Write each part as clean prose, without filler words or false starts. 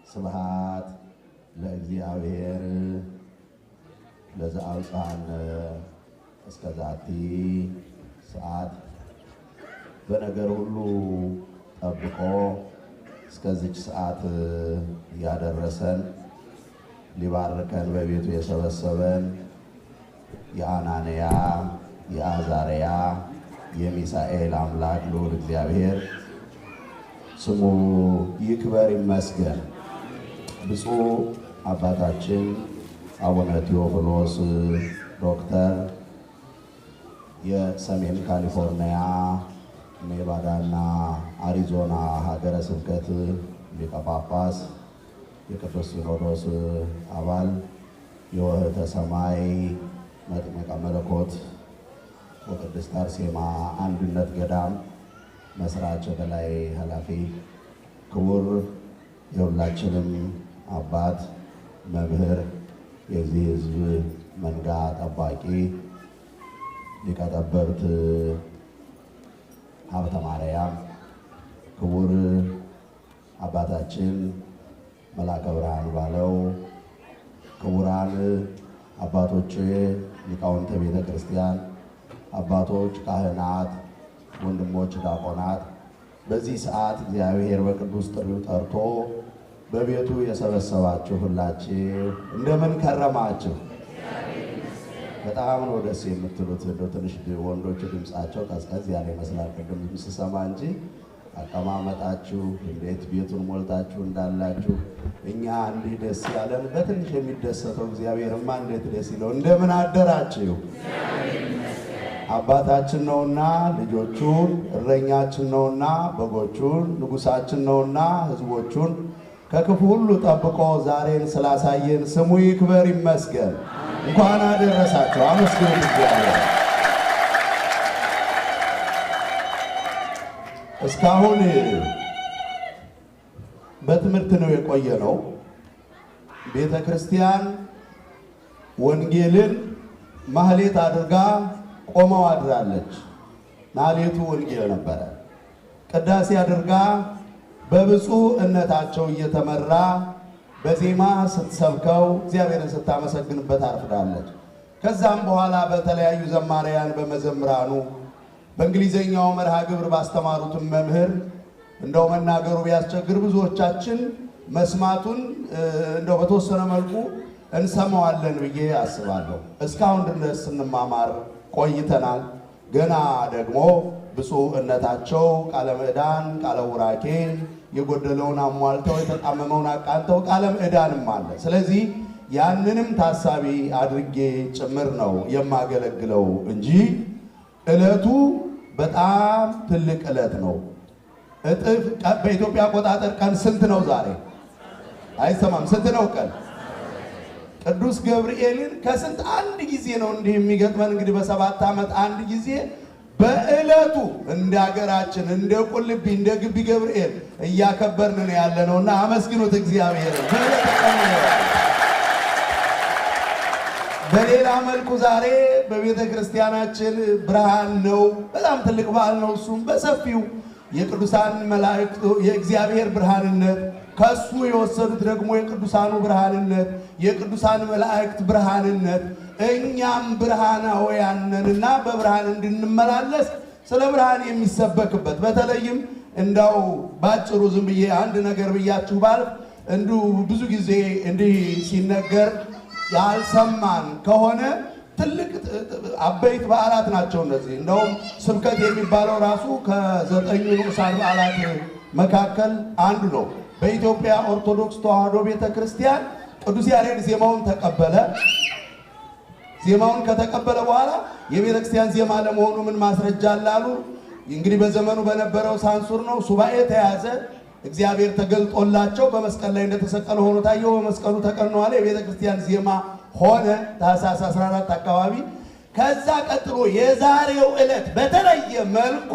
ስብሐት ለእግዚአብሔር ለዘአብጽሐነ እስከ ዛቲ ሰዓት በነገር ሁሉ ጠብቆ እስከዚች ሰዓት ያደረሰን ሊባርከን በቤቱ የሰበሰበን የአናንያ የአዛርያ የሚሳኤል አምላክ ልዑል እግዚአብሔር ስሙ ይክበር ይመስገን። ብፁዕ አባታችን አቡነ ቴዎፍሎስ ዶክተር የሰሜን ካሊፎርኒያ ኔቫዳና አሪዞና ሀገረ ስብከት ሊቀ ጳጳስ የቅዱስ ሲኖዶስ አባል የወህተ ሰማይ መጥምቀ መለኮት ወቅድስት አርሴማ አንድነት ገዳም መስራች በላይ ኃላፊ ክቡር የሁላችንም አባት መምህር የዚህ ሕዝብ መንጋ ጠባቂ ሊቀ ጠበብት ሀብተ ማርያም ክቡር አባታችን መላከ ብርሃን ባለው ክቡራን አባቶች ሊቃውንተ ቤተ ክርስቲያን አባቶች ካህናት ወንድሞች ዲያቆናት በዚህ ሰዓት እግዚአብሔር በቅዱስ ጥሪው ጠርቶ በቤቱ የሰበሰባችሁ ሁላችሁ እንደምን ከረማችሁ? በጣም ነው ደስ የምትሉት። እንደው ትንሽ ወንዶች ድምጻቸው ቀዝቀዝ ያለ ይመስላል ቅድም ስሰማ እንጂ አቀማመጣችሁ እንዴት ቤቱን ሞልታችሁ እንዳላችሁ እኛ እንዲህ ደስ ያለን በትንሽ የሚደሰተው እግዚአብሔርማ እንዴት ደስ ይለው። እንደምን አደራችሁ? አባታችን ነውና ልጆቹን፣ እረኛችን ነውና በጎቹን፣ ንጉሳችን ነውና ሕዝቦቹን ከክፉ ሁሉ ጠብቆ ዛሬን ስላሳየን ስሙ ይክበር ይመስገን። እንኳን አደረሳችሁ። አመስግኑት እግዚአብሔር። እስካሁን በትምህርት ነው የቆየ ነው። ቤተ ክርስቲያን ወንጌልን ማህሌት አድርጋ ቆመው አድራለች። ማህሌቱ ወንጌል ነበረ። ቅዳሴ አድርጋ በብፁዕነታቸው እየተመራ በዜማ ስትሰብከው እግዚአብሔርን ስታመሰግንበት አርፍዳለች። ከዛም በኋላ በተለያዩ ዘማሪያን በመዘምራኑ በእንግሊዘኛው መርሃ ግብር ባስተማሩትም መምህር እንደው መናገሩ ቢያስቸግር ብዙዎቻችን መስማቱን እንደው በተወሰነ መልኩ እንሰማዋለን ብዬ አስባለሁ። እስካሁን ድረስ ስንማማር ቆይተናል። ገና ደግሞ ብፁዕነታቸው ቃለ ምዕዳን ቃለ ቡራኬ የጎደለውን አሟልተው የተጣመመውን አቃንተው ቃለ ምዕዳንም አለ። ስለዚህ ያንንም ታሳቢ አድርጌ ጭምር ነው የማገለግለው እንጂ ዕለቱ በጣም ትልቅ ዕለት ነው። እጥፍ በኢትዮጵያ አቆጣጠር ቀን ስንት ነው ዛሬ? አይሰማም። ስንት ነው ቀን? ቅዱስ ገብርኤልን ከስንት አንድ ጊዜ ነው እንዲህ የሚገጥመን። እንግዲህ በ7 ዓመት አንድ ጊዜ በዕለቱ እንደ ሀገራችን እንደ ቁልቢ እንደ ግቢ ገብርኤል እያከበርን ነው ያለነውና አመስግኑት እግዚአብሔር። በሌላ መልኩ ዛሬ በቤተ ክርስቲያናችን ብርሃን ነው። በጣም ትልቅ በዓል ነው። እሱም በሰፊው የቅዱሳን መላእክት የእግዚአብሔር ብርሃንነት ከሱ የወሰዱት ደግሞ የቅዱሳኑ ብርሃንነት የቅዱሳን መላእክት ብርሃንነት እኛም ብርሃናውያን ነንና በብርሃን እንድንመላለስ ስለ ብርሃን የሚሰበክበት በተለይም እንዳው ባጭሩ ዝም ብዬ አንድ ነገር ብያችሁ ባልፍ እንዲሁ ብዙ ጊዜ እንዲህ ሲነገር ያልሰማን ከሆነ ትልቅ አበይት በዓላት ናቸው እነዚህ። እንደውም ስብከት የሚባለው ራሱ ከ9 ንዑሳን በዓላት መካከል አንዱ ነው። በኢትዮጵያ ኦርቶዶክስ ተዋሕዶ ቤተክርስቲያን ቅዱስ ያሬድ ዜማውን ተቀበለ። ዜማውን ከተቀበለ በኋላ የቤተክርስቲያን ዜማ ለመሆኑ ምን ማስረጃ አላሉ? እንግዲህ በዘመኑ በነበረው ሳንሱር ነው። ሱባኤ ተያዘ። እግዚአብሔር ተገልጦላቸው በመስቀል ላይ እንደተሰቀለ ሆኖ ታየው። በመስቀሉ ተቀንኗል። የቤተክርስቲያን ዜማ ሆነ ታኅሳስ 14 አካባቢ። ከዛ ቀጥሎ የዛሬው ዕለት በተለየ መልኩ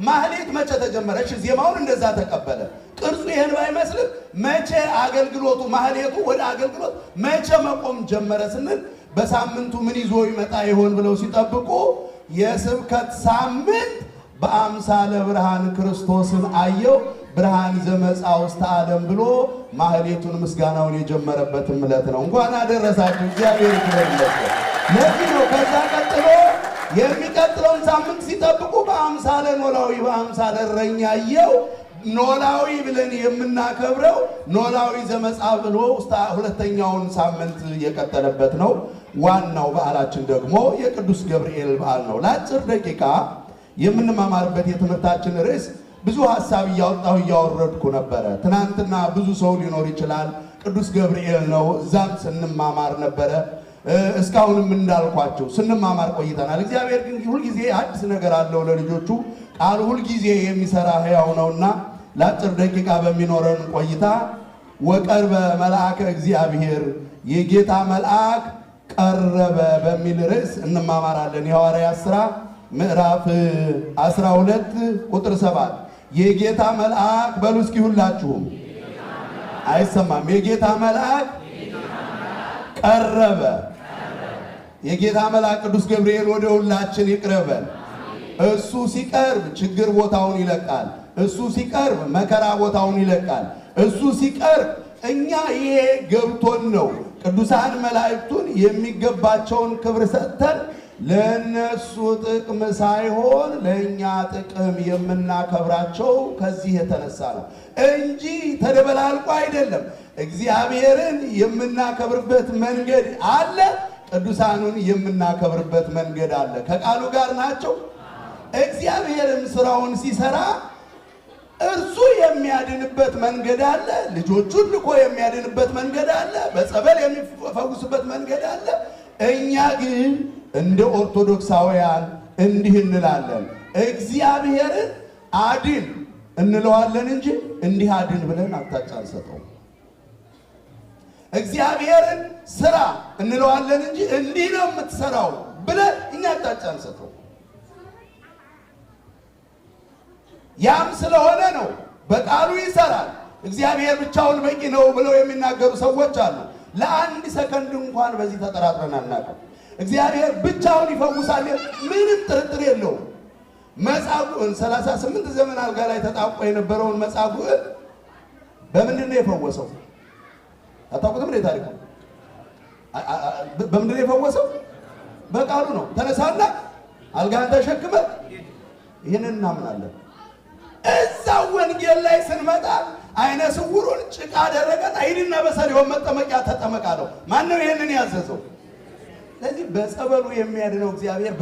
ማህሌት መቼ ተጀመረ? እሺ ዜማውን እንደዛ ተቀበለ። ቅርጹ ይሄን ባይመስልም መቼ አገልግሎቱ ማህሌቱ ወደ አገልግሎት መቼ መቆም ጀመረ ስንል በሳምንቱ ምን ይዞ ይመጣ ይሆን ብለው ሲጠብቁ የስብከት ሳምንት በአምሳለ ብርሃን ክርስቶስን አየው ብርሃን ዘመጻ ውስጥ ዓለም ብሎ ማህሌቱን ምስጋናውን የጀመረበት ዕለት ነው። እንኳን አደረሳችሁ። እግዚአብሔር ይመስገን። ለዚህ ነው ከዛ ቀጥሎ የሚቀጥለውን ሳምንት ሲጠብቁ በአምሳለ ኖላዊ በአምሳለ እረኛ አየው ኖላዊ ብለን የምናከብረው ኖላዊ ዘመጻ ብሎ ሁለተኛውን ሳምንት የቀጠለበት ነው። ዋናው በዓላችን ደግሞ የቅዱስ ገብርኤል በዓል ነው። ለአጭር ደቂቃ የምንማማርበት የትምህርታችን ርዕስ ብዙ ሐሳብ እያወረድኩ ነበረ። ትናንትና ብዙ ሰው ሊኖር ይችላል። ቅዱስ ገብርኤል ነው። እዛም ስንማማር ነበረ። እስካሁንም እንዳልኳቸው ስንማማር ቆይተናል። እግዚአብሔር ግን ሁልጊዜ አዲስ ነገር አለው ለልጆቹ። ቃሉ ሁልጊዜ የሚሰራ ሕያው ነውና ለአጭር ደቂቃ በሚኖረን ቆይታ ወቀርበ መልአከ እግዚአብሔር የጌታ መልአክ ቀረበ በሚል ርዕስ እንማማራለን። የሐዋርያት ሥራ ምዕራፍ 12 ቁጥር 7 የጌታ መልአክ በሉ እስኪ ሁላችሁም አይሰማም። የጌታ መልአክ ቀረበ። የጌታ መልአክ ቅዱስ ገብርኤል ወደ ሁላችን ይቅረበን። እሱ ሲቀርብ ችግር ቦታውን ይለቃል። እሱ ሲቀርብ መከራ ቦታውን ይለቃል። እሱ ሲቀርብ እኛ ይሄ ገብቶን ነው ቅዱሳን መላእክቱን የሚገባቸውን ክብር ሰጥተን ለነሱ ጥቅም ሳይሆን ለኛ ጥቅም የምናከብራቸው ከዚህ የተነሳ ነው እንጂ ተደበላልቆ አይደለም። እግዚአብሔርን የምናከብርበት መንገድ አለ፣ ቅዱሳኑን የምናከብርበት መንገድ አለ። ከቃሉ ጋር ናቸው። እግዚአብሔርም ስራውን ሲሰራ እርሱ የሚያድንበት መንገድ አለ፣ ልጆቹን ልኮ የሚያድንበት መንገድ አለ፣ በጸበል የሚፈውስበት መንገድ አለ። እኛ ግን እንደ ኦርቶዶክሳውያን እንዲህ እንላለን፣ እግዚአብሔርን አድን እንለዋለን እንጂ እንዲህ አድን ብለን አቅጣጫ አንሰጠው። እግዚአብሔርን ስራ እንለዋለን እንጂ እንዲህ ነው የምትሰራው ብለን እኛ አቅጣጫ አንሰጠው። ያም ስለሆነ ነው በቃሉ ይሰራል። እግዚአብሔር ብቻውን በቂ ነው ብለው የሚናገሩ ሰዎች አሉ። ለአንድ ሰከንድ እንኳን በዚህ ተጠራጥረን አናውቅም። እግዚአብሔር ብቻውን ይፈውሳል፣ ምንም ጥርጥር የለውም። መጻጉዕን 38 ዘመን አልጋ ላይ ተጣብቆ የነበረውን መጻጉዕን በምንድን ነው የፈወሰው? አታውቁትም? እንዴት ታሪኩ በምንድን ነው የፈወሰው? በቃሉ ነው። ተነሳና አልጋን ተሸክመ ይህንን እናምናለን። እዛው ወንጌል ላይ ስንመጣ አይነ ስውሩን ጭቃ አደረገና ሂድና በሰሊሆም መጠመቂያ ተጠመቃለሁ። ማን ነው ይህንን ያዘዘው? ስለዚህ በጸበሉ የሚያድነው እግዚአብሔር፣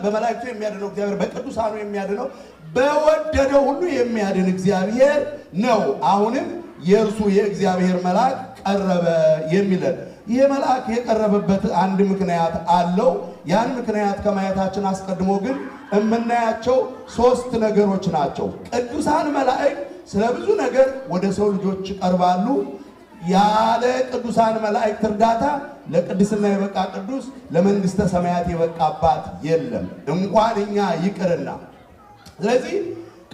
በመላእክቱ የሚያድነው እግዚአብሔር፣ በቅዱሳኑ የሚያድነው በወደደው ሁሉ የሚያድን እግዚአብሔር ነው። አሁንም የእርሱ የእግዚአብሔር መልአክ ቀረበ የሚለን ይህ መልአክ የቀረበበት አንድ ምክንያት አለው። ያን ምክንያት ከማየታችን አስቀድሞ ግን የምናያቸው 3 ነገሮች ናቸው። ቅዱሳን መላእክት ስለ ብዙ ነገር ወደ ሰው ልጆች ይቀርባሉ። ያለ ቅዱሳን መላእክት እርዳታ ለቅድስና የበቃ ቅዱስ ለመንግስተ ሰማያት የበቃባት የለም፣ እንኳን እኛ ይቅርና። ስለዚህ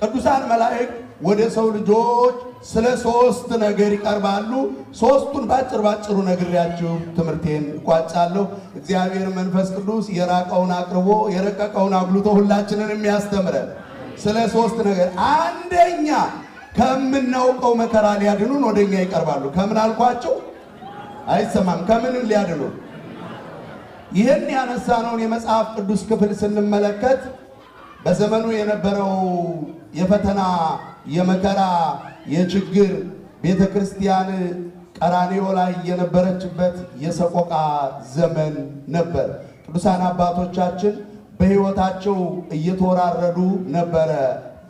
ቅዱሳን መላእክት ወደ ሰው ልጆች ስለ 3 ነገር ይቀርባሉ። 3ቱን ባጭሩ ነግሬያችሁ ትምህርቴን እቋጫለሁ። እግዚአብሔር መንፈስ ቅዱስ የራቀውን አቅርቦ የረቀቀውን አጉልቶ ሁላችንን የሚያስተምረን ስለ 3 ነገር። አንደኛ ከምናውቀው መከራ ሊያድኑን ወደኛ ይቀርባሉ። ከምን አልኳቸው? አይሰማም። ከምን ሊያድኑ? ይህን ያነሳነውን የመጽሐፍ ቅዱስ ክፍል ስንመለከት በዘመኑ የነበረው የፈተና የመከራ የችግር ቤተ ክርስቲያን ቀራንዮ ላይ የነበረችበት የሰቆቃ ዘመን ነበር። ቅዱሳን አባቶቻችን በሕይወታቸው እየተወራረዱ ነበረ።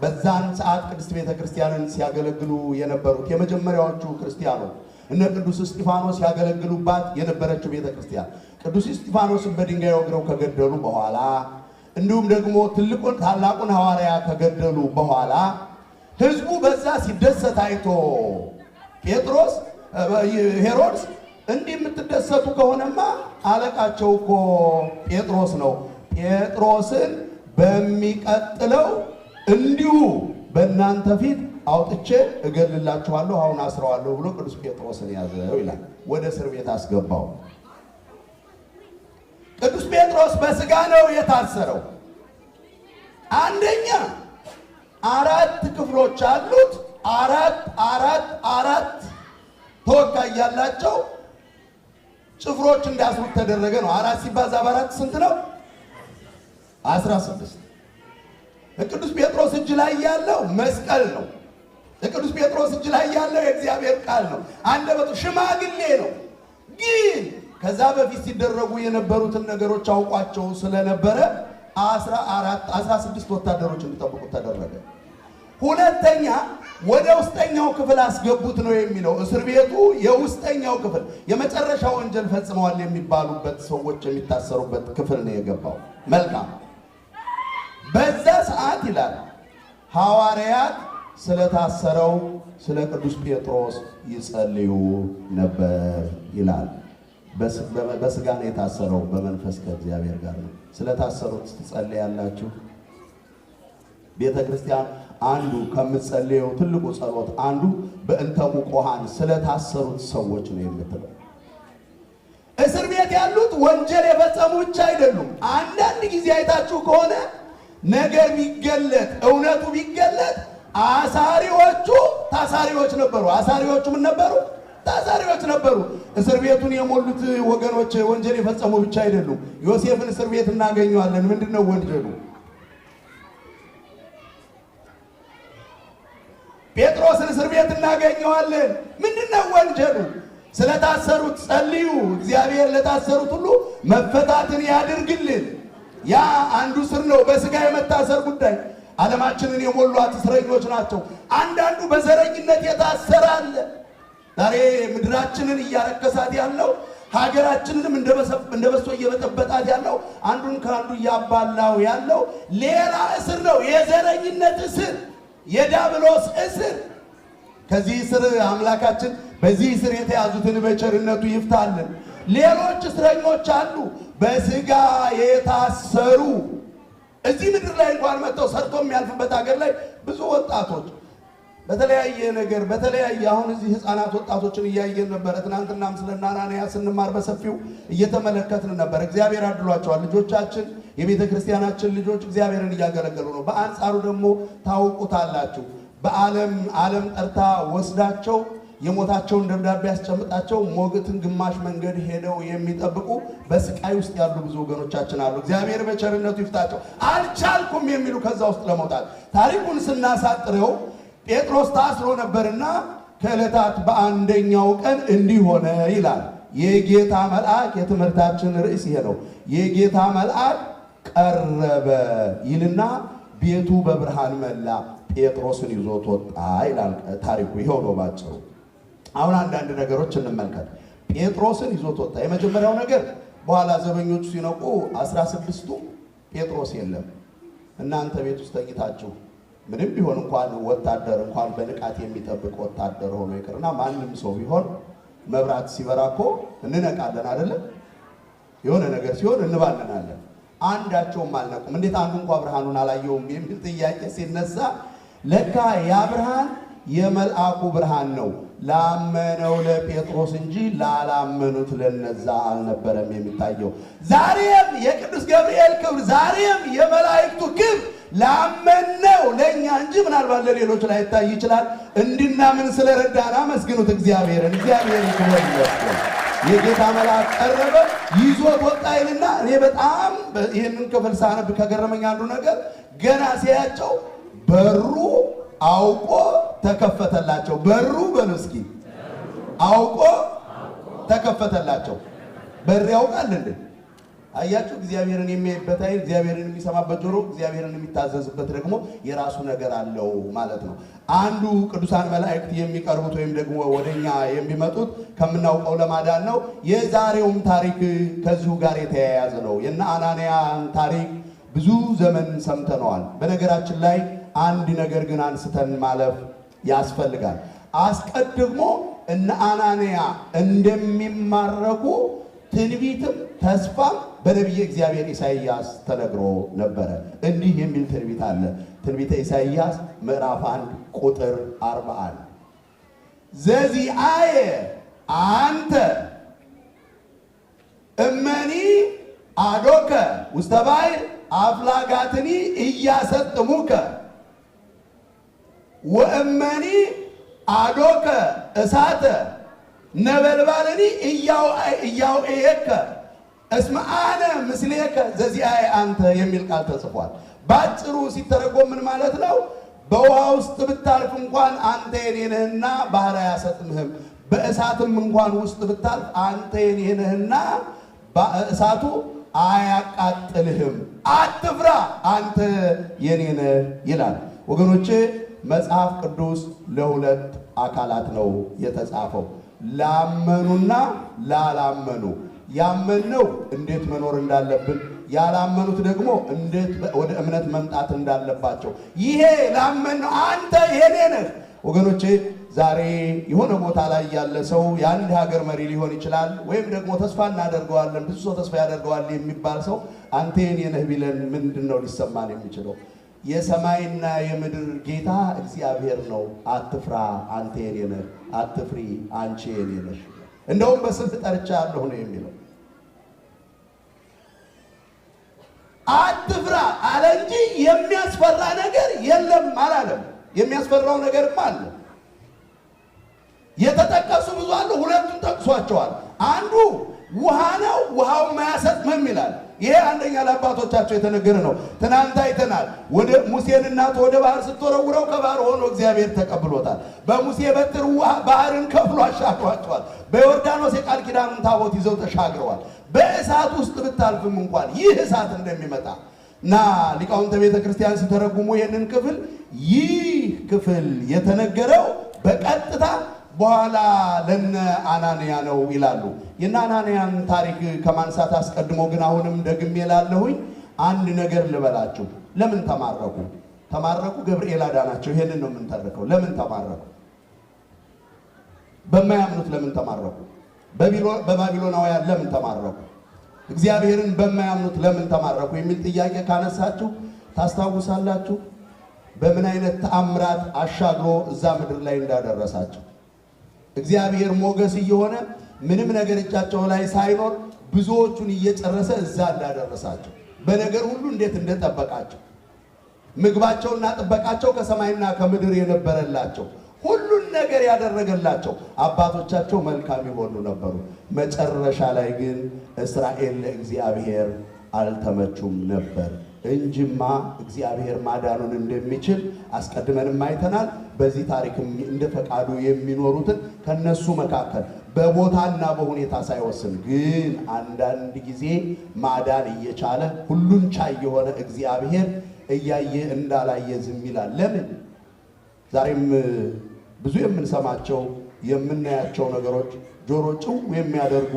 በዛን ሰዓት ቅድስት ቤተ ክርስቲያንን ሲያገለግሉ የነበሩት የመጀመሪያዎቹ ክርስቲያኖች እነ ቅዱስ እስጢፋኖስ ያገለግሉባት የነበረችው ቤተ ክርስቲያን ቅዱስ እስጢፋኖስን በድንጋይ ወግረው ከገደሉ በኋላ እንዲሁም ደግሞ ታላቁን ሐዋርያ ከገደሉ በኋላ ሕዝቡ በዛ ሲደሰት አይቶ ሄሮድስ እንዲህ የምትደሰቱ ከሆነማ አለቃቸው እኮ ጴጥሮስ ነው፣ ጴጥሮስን በሚቀጥለው እንዲሁ በእናንተ ፊት አውጥቼ እገልላችኋለሁ፣ አሁን አስረዋለሁ ብሎ ቅዱስ ጴጥሮስን ያዘው ይላል። ወደ እስር ቤት አስገባው። ጴጥሮስ በስጋ ነው የታሰረው። አንደኛ 4 ክፍሎች አሉት። አራት ተወካይ ያላቸው ጭፍሮች እንዳስሩት ተደረገ ነው። 4 ሲባዛ በ4 ስንት ነው? 16። ቅዱስ ጴጥሮስ እጅ ላይ ያለው መስቀል ነው። ቅዱስ ጴጥሮስ እጅ ላይ ያለው የእግዚአብሔር ቃል ነው። አንደበቱ ሽማግሌ ነው። ግን ከዛ በፊት ሲደረጉ የነበሩትን ነገሮች አውቋቸው ስለነበረ 16 ወታደሮች እንዲጠብቁት ተደረገ። ሁለተኛ ወደ ውስጠኛው ክፍል አስገቡት ነው የሚለው። እስር ቤቱ የውስጠኛው ክፍል የመጨረሻ ወንጀል ፈጽመዋል የሚባሉበት ሰዎች የሚታሰሩበት ክፍል ነው የገባው። መልካም። በዛ ሰዓት ይላል ሐዋርያት ስለታሰረው ስለ ቅዱስ ጴጥሮስ ይጸልዩ ነበር ይላል። በስጋ ነው የታሰረው፣ በመንፈስ ከእግዚአብሔር ጋር ነው። ስለታሰሩት ትጸልያላችሁ? ቤተ ክርስቲያን አንዱ ከምትጸልየው ትልቁ ጸሎት አንዱ በእንተ ሙቆሃን ስለታሰሩት ሰዎች ነው የምትለው። እስር ቤት ያሉት ወንጀል የፈጸሙ ብቻ አይደሉም። አንዳንድ ጊዜ አይታችሁ ከሆነ ነገር ቢገለጥ እውነቱ ቢገለጥ አሳሪዎቹ ታሳሪዎች ነበሩ። አሳሪዎቹ ምን ነበሩ? ታሳሪዎች ነበሩ። እስር ቤቱን የሞሉት ወገኖች ወንጀል የፈጸሙ ብቻ አይደሉም። ዮሴፍን እስር ቤት እናገኘዋለን። ምንድነው ወንጀሉ? ጴጥሮስን እስር ቤት እናገኘዋለን። ምንድነው ወንጀሉ? ስለታሰሩት ጸልዩ። እግዚአብሔር ለታሰሩት ሁሉ መፈታትን ያድርግልን። ያ አንዱ ስር ነው፣ በስጋ የመታሰር ጉዳይ። ዓለማችንን የሞሏት እስረኞች ናቸው። አንዳንዱ በዘረኝነት የታሰረ አለ። ዛሬ ምድራችንን እያረከሳት ያለው ሀገራችንንም እንደበሶ እየበጠበጣት ያለው አንዱን ከአንዱ እያባላው ያለው ሌላ እስር ነው። የዘረኝነት እስር፣ የዲያብሎስ እስር። ከዚህ እስር አምላካችን በዚህ እስር የተያዙትን በቸርነቱ ይፍታልን። ሌሎች እስረኞች አሉ በስጋ የታሰሩ። እዚህ ምድር ላይ እንኳን መጥተው ሰርቶ የሚያልፍበት ሀገር ላይ ብዙ ወጣቶች በተለያየ ነገር አሁን እዚህ ህፃናት ወጣቶችን እያየን ነበር። ትናንትናም ስለና አናንያ ስንማር በሰፊው እየተመለከትን ነበር። እግዚአብሔር አድሏቸዋል። ልጆቻችን የቤተ ክርስቲያናችን ልጆች እግዚአብሔርን እያገለገሉ ነው። በአንጻሩ ደግሞ ታውቁታላችሁ፣ ዓለም ጠርታ ወስዳቸው የሞታቸውን ደብዳቤ ያስጨምጣቸው ሞግትን ግማሽ መንገድ ሄደው የሚጠብቁ በስቃይ ውስጥ ያሉ ብዙ ወገኖቻችን አሉ። እግዚአብሔር በቸርነቱ ይፍታቸው። አልቻልኩም የሚሉ ከዛ ውስጥ ለመውጣት ታሪኩን ስናሳጥረው ጴጥሮስ ታስሮ ነበርና ከዕለታት በአንደኛው ቀን እንዲህ ሆነ ይላል። የጌታ መልአክ፣ የትምህርታችን ርዕስ ይሄ ነው። የጌታ መልአክ ቀረበ ይልና ቤቱ በብርሃን መላ፣ ጴጥሮስን ይዞት ወጣ ይላል ታሪኩ። ይሄው ነው ባጭሩ። አሁን አንዳንድ ነገሮች እንመልከት። ጴጥሮስን ይዞት ወጣ። የመጀመሪያው ነገር በኋላ ዘበኞቹ ሲነቁ 16ቱ ጴጥሮስ የለም። እናንተ ቤት ውስጥ ተኝታችሁ ምንም ቢሆን እንኳን ወታደር እንኳን በንቃት የሚጠብቅ ወታደር ሆኖ ይቅርና ማንም ሰው ቢሆን መብራት ሲበራ እኮ እንነቃለን አይደለም? የሆነ ነገር ሲሆን እንባልናለን። አንዳቸውም አልነቁም። እንዴት አንዱ እንኳን ብርሃኑን አላየውም የሚል ጥያቄ ሲነሳ ለካ ያ ብርሃን የመልአኩ ብርሃን ነው። ላመነው ለጴጥሮስ እንጂ ላላመኑት ለነዛ አልነበረም የሚታየው። ዛሬም የቅዱስ ገብርኤል ክብር፣ ዛሬም የመላእክቱ ክብር ላመነው ለኛ እንጂ ምናልባት ለሌሎች ላይ ታይ ይችላል። እንድናምን ስለረዳን አመስግኑት እግዚአብሔርን። እግዚአብሔር ይክበር ይመስገን። የጌታ መልአክ ቀረበ ይዞት ወጣ ይልና እኔ በጣም ይህንን ክፍል ሳነብ ከገረመኝ አንዱ ነገር ገና ሲያቸው በሩ አውቆ ተከፈተላቸው። በሩ በሉ እስኪ አውቆ ተከፈተላቸው። በር ያውቃል እንዴ? አያችሁ፣ እግዚአብሔርን የሚያይበት አይን፣ እግዚአብሔርን የሚሰማበት ጆሮ፣ እግዚአብሔርን የሚታዘዝበት ደግሞ የራሱ ነገር አለው ማለት ነው። አንዱ ቅዱሳን መላእክት የሚቀርቡት ወይም ደግሞ ወደኛ የሚመጡት ከምናውቀው ለማዳን ነው። የዛሬውም ታሪክ ከዚሁ ጋር የተያያዘ ነው። የነ አናንያን ታሪክ ብዙ ዘመን ሰምተነዋል። በነገራችን ላይ አንድ ነገር ግን አንስተን ማለፍ ያስፈልጋል። አስቀድሞ እነ አናንያ እንደሚማረኩ ትንቢትም ተስፋም በነቢየ እግዚአብሔር ኢሳይያስ ተነግሮ ነበረ። እንዲህ የሚል ትንቢት አለ። ትንቢተ ኢሳይያስ ምዕራፍ 1 ቁጥር 41 ዘዚአየ አንተ እመኒ አዶከ ውስተ ባሕር አፍላጋትኒ ኢያሰጥሙከ ወእመኒ አዶከ እሳተ ነበልባልኒ ኢያውኤከ እስመ አነ ምስሌከ ዘዚአየ አንተ የሚል ቃል ተጽፏል። ባጭሩ ሲተረጎም ምን ማለት ነው? በውሃ ውስጥ ብታልፍ እንኳን አንተ የኔ ነህና ባህር አያሰጥምህም። በእሳትም እንኳን ውስጥ ብታልፍ አንተ የኔ ነህና እሳቱ አያቃጥልህም። አትፍራ አንተ የኔ ነህ ይላል። ወገኖቼ መጽሐፍ ቅዱስ ለሁለት አካላት ነው የተጻፈው፣ ላመኑና ላላመኑ። ያመንነው እንዴት መኖር እንዳለብን፣ ያላመኑት ደግሞ እንዴት ወደ እምነት መምጣት እንዳለባቸው። ይሄ ላመንነው አንተ የኔ ነህ። ወገኖቼ ዛሬ የሆነ ቦታ ላይ ያለ ሰው የአንድ ሀገር መሪ ሊሆን ይችላል፣ ወይም ደግሞ ተስፋ እናደርገዋለን፣ ብዙ ሰው ተስፋ ያደርገዋል የሚባል ሰው አንተ የኔ ነህ ቢለን ምንድነው ሊሰማን የሚችለው? የሰማይና የምድር ጌታ እግዚአብሔር ነው። አትፍራ አንተ የኔ ነህ፣ አትፍሪ አንቺ የኔ ነሽ። እንደውም በስም ጠርቻለሁ ነው የሚለው። አትፍራ አለ እንጂ የሚያስፈራ ነገር የለም አላለም። የሚያስፈራው ነገርም አለ። የተጠቀሱ ብዙ አሉ። ሁለቱን ጠቅሷቸዋል። አንዱ ውሃ ነው፣ ውሃው ማያሰጥምም ይላል። ይሄ አንደኛ ለአባቶቻቸው የተነገረ ነው። ትናንት አይተናል። ወደ ሙሴን እናቱ ወደ ባህር ስትወረውረው ከባህር ሆኖ እግዚአብሔር ተቀብሎታል። በሙሴ በትር ባህርን ከፍሎ አሻግሯቸዋል። በዮርዳኖስ የቃል ኪዳኑን ታቦት ይዘው ተሻግረዋል። በእሳት ውስጥ ብታልፍም እንኳን ይህ እሳት እንደሚመጣ እና ሊቃውንተ ቤተ ክርስቲያን ሲተረጉሙ ይህንን ክፍል ይህ ክፍል የተነገረው በቀጥታ በኋላ ለነ አናንያ ነው ይላሉ። የነ አናንያን ታሪክ ከማንሳት አስቀድሞ ግን አሁንም ደግሜ እላለሁኝ አንድ ነገር ልበላችሁ። ለምን ተማረኩ? ገብርኤል አዳናቸው። ይሄንን ነው የምንተርከው። ለምን ተማረኩ? በማያምኑት ለምን ተማረኩ? በባቢሎናውያን ለምን ተማረኩ? እግዚአብሔርን በማያምኑት ለምን ተማረኩ የሚል ጥያቄ ካነሳችሁ ታስታውሳላችሁ በምን አይነት ተአምራት አሻግሮ እዛ ምድር ላይ እንዳደረሳቸው። እግዚአብሔር ሞገስ እየሆነ ምንም ነገር እጃቸው ላይ ሳይኖር ብዙዎቹን እየጨረሰ እዛ እንዳደረሳቸው፣ በነገር ሁሉ እንዴት እንደጠበቃቸው፣ ምግባቸውና ጥበቃቸው ከሰማይና ከምድር የነበረላቸው፣ ሁሉን ነገር ያደረገላቸው አባቶቻቸው መልካም የሆኑ ነበሩ። መጨረሻ ላይ ግን እስራኤል ለእግዚአብሔር አልተመቹም ነበር እንጂማ እግዚአብሔር ማዳኑን እንደሚችል አስቀድመንም አይተናል። በዚህ ታሪክም እንደ ፈቃዱ የሚኖሩትን ከነሱ መካከል በቦታና በሁኔታ ሳይወስን ግን አንዳንድ ጊዜ ማዳን እየቻለ ሁሉን ቻይ የሆነ እግዚአብሔር እያየ እንዳላየ ዝም ይላል። ለምን? ዛሬም ብዙ የምንሰማቸው የምናያቸው ነገሮች ጆሮ ጭው የሚያደርጉ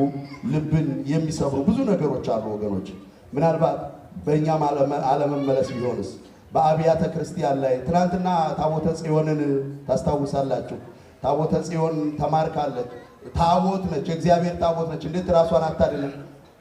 ልብን የሚሰብሩ ብዙ ነገሮች አሉ ወገኖች። ምናልባት በእኛም አለመመለስ ቢሆንስ? በአብያተ ክርስቲያን ላይ ትናንትና ታቦተ ጽዮንን ታስታውሳላችሁ። ታቦተ ጽዮን ተማርካለች። ታቦት ነች፣ የእግዚአብሔር ታቦት ነች። እንዴት ራሷን አታድንም?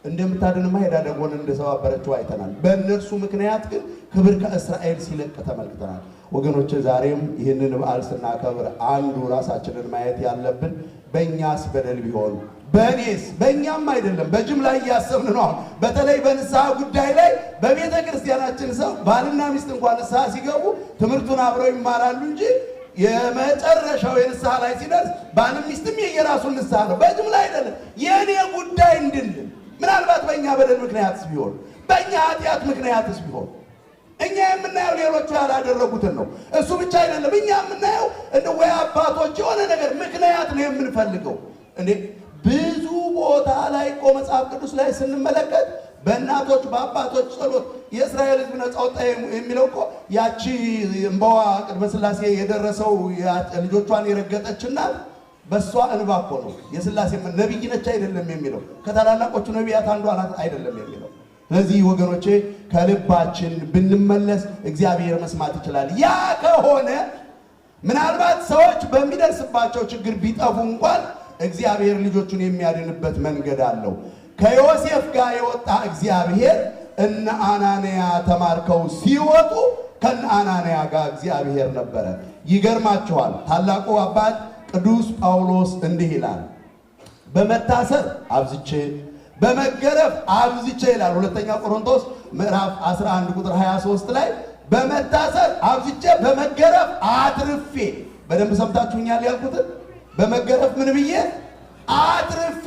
እንደምታድንማ ሄዳ ደጎን እንደሰባበረችው አይተናል። በእነርሱ ምክንያት ግን ክብር ከእስራኤል ሲለቅ ተመልክተናል። ወገኖች ዛሬም ይህንን በዓል ስናከብር አንዱ ራሳችንን ማየት ያለብን በእኛስ በደል ቢሆን በእኔስ በእኛም አይደለም በጅምላ እያሰብን ነው። በተለይ በንስሐ ጉዳይ ላይ በቤተ ክርስቲያናችን ሰው ባልና ሚስት እንኳን ንስሐ ሲገቡ ትምህርቱን አብረው ይማራሉ እንጂ የመጨረሻው የንስሐ ላይ ሲደርስ ባልም ሚስትም የየራሱን ንስሐ ነው፣ በጅምላ አይደለም። የእኔ ጉዳይ እንድንል ምናልባት በእኛ በደል ምክንያትስ ቢሆን በእኛ ኃጢአት ምክንያትስ ቢሆን እኛ የምናየው ሌሎቹ ያላደረጉትን ነው። እሱ ብቻ አይደለም እኛ የምናየው እንደ ወይ አባቶች የሆነ ነገር ምክንያት ነው የምንፈልገው። እንዴ ብዙ ቦታ ላይ እኮ መጽሐፍ ቅዱስ ላይ ስንመለከት በእናቶች በአባቶች ጸሎት የእስራኤል ሕዝብ ነፃ ወጣ የሚለው እኮ ያቺ እንባዋ ቅድመ ሥላሴ የደረሰው ልጆቿን የረገጠች እናት በሷ እንባ እኮ ነው የሥላሴ ነቢይ ነች አይደለም የሚለው፣ ከታላላቆቹ ነቢያት አንዷ ናት አይደለም የሚለው። ስለዚህ ወገኖቼ ከልባችን ብንመለስ እግዚአብሔር መስማት ይችላል። ያ ከሆነ ምናልባት ሰዎች በሚደርስባቸው ችግር ቢጠፉ እንኳን እግዚአብሔር ልጆቹን የሚያድንበት መንገድ አለው። ከዮሴፍ ጋር የወጣ እግዚአብሔር እነ አናንያ ተማርከው ሲወጡ ከነ አናንያ ጋር እግዚአብሔር ነበረ። ይገርማችኋል። ታላቁ አባት ቅዱስ ጳውሎስ እንዲህ ይላል፣ በመታሰር አብዝቼ በመገረፍ አብዝቼ ይላል ሁለተኛ ቆሮንቶስ ምዕራፍ 11 ቁጥር 23 ላይ በመታሰር አብዝቼ በመገረፍ አትርፌ። በደንብ ሰምታችሁኛል ያልኩትን በመገረፍ ምን ብዬ አትርፌ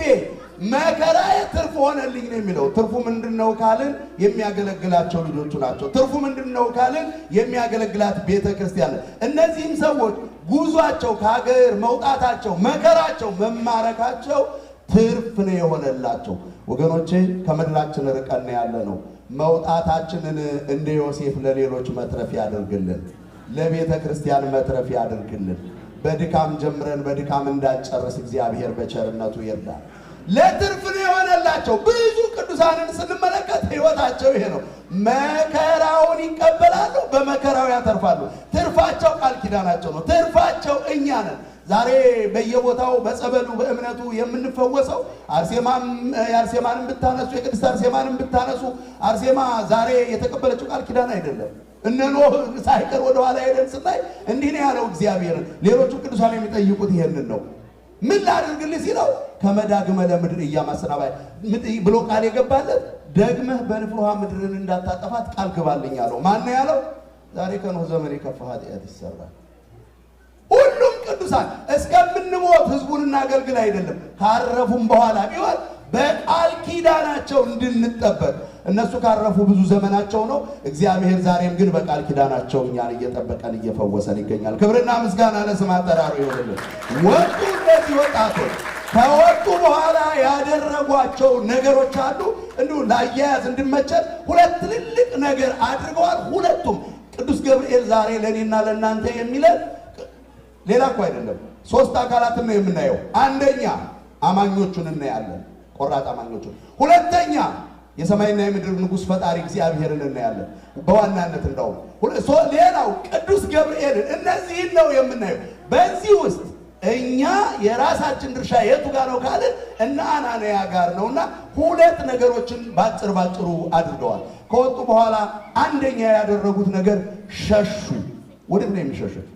መከራዬ ትርፍ ሆነልኝ ነው የሚለው። ትርፉ ምንድነው ካልን የሚያገለግላቸው ልጆቹ ናቸው። ትርፉ ምንድነው ካልን የሚያገለግላት ቤተክርስቲያን። እነዚህም ሰዎች ጉዟቸው ከሀገር መውጣታቸው፣ መከራቸው፣ መማረካቸው ትርፍ ነው የሆነላቸው። ወገኖቼ ከምድራችን ርቀን ያለ ነው። መውጣታችንን እንደ ዮሴፍ ለሌሎች መትረፍ ያደርግልን፣ ለቤተ ክርስቲያን መትረፍ ያደርግልን። በድካም ጀምረን በድካም እንዳንጨርስ እግዚአብሔር በቸርነቱ ይርዳል። ለትርፍ ነው የሆነላቸው። ብዙ ቅዱሳንን ስንመለከት ሕይወታቸው ይሄ ነው። መከራውን ይቀበላሉ፣ በመከራው ያተርፋሉ። ትርፋቸው ቃል ኪዳናቸው ነው። ትርፋቸው እኛ ነን። ዛሬ በየቦታው በጸበሉ በእምነቱ የምንፈወሰው አርሴማንም ብታነሱ የቅድስት አርሴማንም ብታነሱ አርሴማ ዛሬ የተቀበለችው ቃል ኪዳን አይደለም። እነ ኖህ ሳይቀር ወደ ኋላ ሄደን ስናይ እንዲህ ነው ያለው እግዚአብሔር። ሌሎቹ ቅዱሳን የሚጠይቁት ይሄንን ነው። ምን ላድርግልህ ሲለው ከመዳግመ ለምድር እያማሰናባይ ብሎ ቃል የገባለት ደግመህ በንፍር ውሃ ምድርን እንዳታጠፋት ቃል ግባልኝ አለው። ማን ነው ያለው? ዛሬ ከኖህ ዘመን የከፋ ኃጢአት ይሰራል። ሁሉም ቅዱሳን እስከምንሞት ህዝቡን እናገልግል አይደለም፣ ካረፉም በኋላ ቢሆን በቃል ኪዳናቸው እንድንጠበቅ። እነሱ ካረፉ ብዙ ዘመናቸው ነው። እግዚአብሔር ዛሬም ግን በቃል ኪዳናቸው እኛን እየጠበቀን እየፈወሰን ይገኛል። ክብርና ምስጋና ለስም አጠራሩ ይሁንልን። ወጡ እነዚህ ወጣቶች ከወጡ በኋላ ያደረጓቸው ነገሮች አሉ። እንዲሁ ለአያያዝ እንድመቸን ሁለት ትልልቅ ነገር አድርገዋል። ሁለቱም ቅዱስ ገብርኤል ዛሬ ለእኔና ለእናንተ የሚለን ሌላ እኮ አይደለም። ሶስት አካላትን ነው የምናየው። አንደኛ አማኞቹን እናያለን፣ ቆራጥ አማኞቹን። ሁለተኛ የሰማይና የምድር ንጉሥ ፈጣሪ እግዚአብሔርን እናያለን በዋናነት። እንደውም ሌላው ቅዱስ ገብርኤልን። እነዚህን ነው የምናየው። በዚህ ውስጥ እኛ የራሳችን ድርሻ የቱ ጋር ነው ካልን እነ አናንያ ጋር ነውና ሁለት ነገሮችን ባጭሩ አድርገዋል። ከወጡ በኋላ አንደኛ ያደረጉት ነገር ሸሹ። ወዴት ነው የሚሸሹት?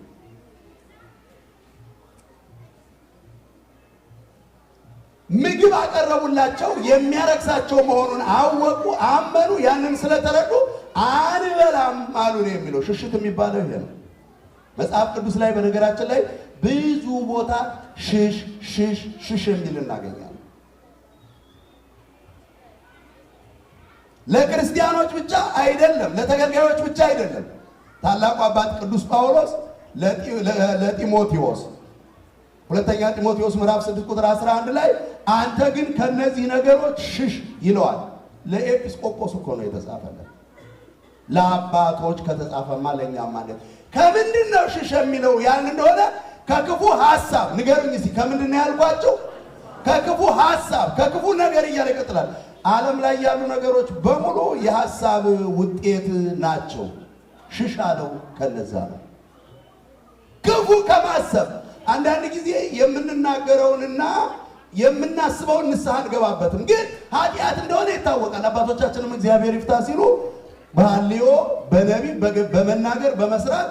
ምግብ አቀረቡላቸው። የሚያረክሳቸው መሆኑን አወቁ፣ አመኑ። ያንን ስለተረዱ አንበላም አሉ ነው የሚለው። ሽሽት የሚባለው ይሄ ነው። መጽሐፍ ቅዱስ ላይ በነገራችን ላይ ብዙ ቦታ ሽሽ የሚል እናገኛለን። ለክርስቲያኖች ብቻ አይደለም፣ ለተገልጋዮች ብቻ አይደለም። ታላቁ አባት ቅዱስ ጳውሎስ ለጢሞቴዎስ ሁለተኛ ጢሞቴዎስ ምዕራፍ 6 ቁጥር 11 ላይ አንተ ግን ከነዚህ ነገሮች ሽሽ ይለዋል። ለኤጲስቆጶስ እኮ ነው የተጻፈለት። ለአባቶች ከተጻፈማ ለኛም ማለት ከምንድን ነው ሽሽ የሚለው? ያን እንደሆነ ከክፉ ሐሳብ ንገሩኝ እስኪ። ከምንድን ነው ያልኳቸው? ከክፉ ሐሳብ፣ ከክፉ ነገር እያለ ይቀጥላል። ዓለም ላይ ያሉ ነገሮች በሙሉ የሐሳብ ውጤት ናቸው። ሽሽ አለው ከነዛ ነው። ክፉ ከማሰብ አንዳንድ ጊዜ የምንናገረውንና የምናስበውን ንስሐ አንገባበትም፣ ግን ኃጢአት እንደሆነ ይታወቃል። አባቶቻችንም እግዚአብሔር ይፍታ ሲሉ በሐልዮ በነቢብ በመናገር በመስራት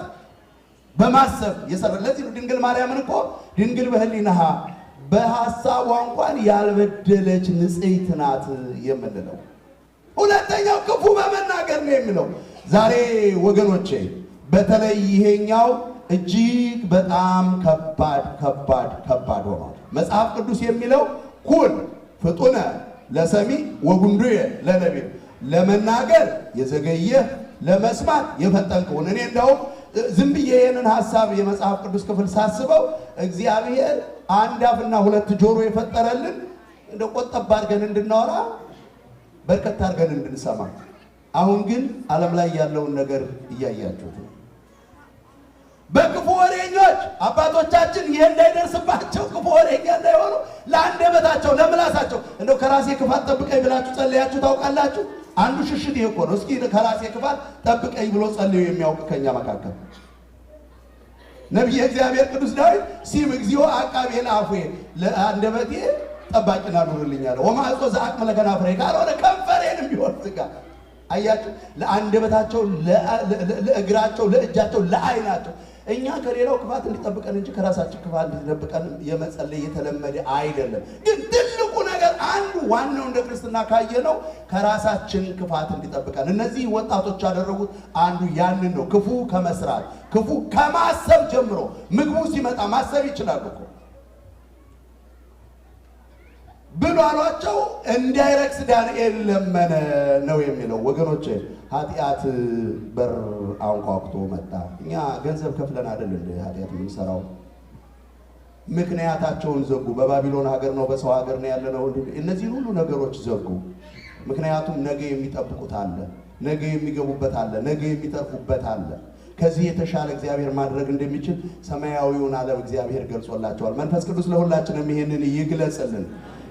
በማሰብ የሰራ። ለዚህ ነው ድንግል ማርያምን እኮ ድንግል በህሊናሃ በሐሳቧ እንኳን ያልበደለች ንጽሕት ናት የምንለው። ሁለተኛው ክፉ በመናገር ነው የሚለው። ዛሬ ወገኖቼ በተለይ ይሄኛው እጅግ በጣም ከባድ ሆኗል። መጽሐፍ ቅዱስ የሚለው ኩን ፍጡነ ለሰሚ ወጉንዱየ ለነቢብ፣ ለመናገር የዘገየ ለመስማት የፈጠንከውን። እኔ እንደውም ዝም ብዬ ይህንን ሐሳብ የመጽሐፍ ቅዱስ ክፍል ሳስበው እግዚአብሔር አንድ አፍና ሁለት ጆሮ የፈጠረልን እንደ ቆጠብ አድርገን እንድናወራ በርከት አድርገን እንድንሰማ። አሁን ግን ዓለም ላይ ያለውን ነገር እያያችሁት ነው። በክፉ ወሬኞች አባቶቻችን ይሄ እንዳይደርስባቸው ክፉ ወሬኛ እንዳይሆኑ ለአንደበታቸው ለምላሳቸው እንደው ከራሴ ክፋት ጠብቀኝ ብላችሁ ጸልያችሁ ታውቃላችሁ? አንዱ ሽሽት ይሄ እኮ ነው። እስኪ ከራሴ ክፋት ጠብቀኝ ብሎ ጸልዮ የሚያውቅ ከኛ መካከል ነቢየ እግዚአብሔር ቅዱስ ዳዊት ሲም እግዚኦ አቃቤ ለአፉዬ፣ ለአንደበቴ ጠባቂና ኑርልኝ አለ። ወማዕጾ ዘአቅመ ለከናፍሬ፣ ካልሆነ ከንፈሬንም ቢሆን ዝጋ። አያችሁ፣ ለአንደበታቸው፣ ለእግራቸው፣ ለእጃቸው፣ ለዓይናቸው እኛ ከሌላው ክፋት እንዲጠብቀን እንጂ ከራሳችን ክፋት እንዲጠብቀን የመጸለይ የተለመደ አይደለም። ግን ትልቁ ነገር አንዱ ዋናው እንደ ክርስትና ካየነው ከራሳችን ክፋት እንዲጠብቀን እነዚህ ወጣቶች ያደረጉት አንዱ ያንን ነው። ክፉ ከመስራት ክፉ ከማሰብ ጀምሮ ምግቡ ሲመጣ ማሰብ ይችላል እኮ ብሏቸው እንዳይረክስ ዳንኤል ለመነ ነው የሚለው። ወገኖቼ ኃጢአት በር አንኳኩቶ መጣ። እኛ ገንዘብ ከፍለን አይደል እንደ ኃጢአት የምንሰራው። ምክንያታቸውን ዘጉ። በባቢሎን ሀገር ነው በሰው ሀገር ነው ያለነው። እነዚህ ሁሉ ነገሮች ዘጉ። ምክንያቱም ነገ የሚጠብቁት አለ፣ ነገ የሚገቡበት አለ፣ ነገ የሚጠፉበት አለ። ከዚህ የተሻለ እግዚአብሔር ማድረግ እንደሚችል ሰማያዊውን ዓለም እግዚአብሔር ገልጾላቸዋል። መንፈስ ቅዱስ ለሁላችንም ይሄንን ይግለጽልን።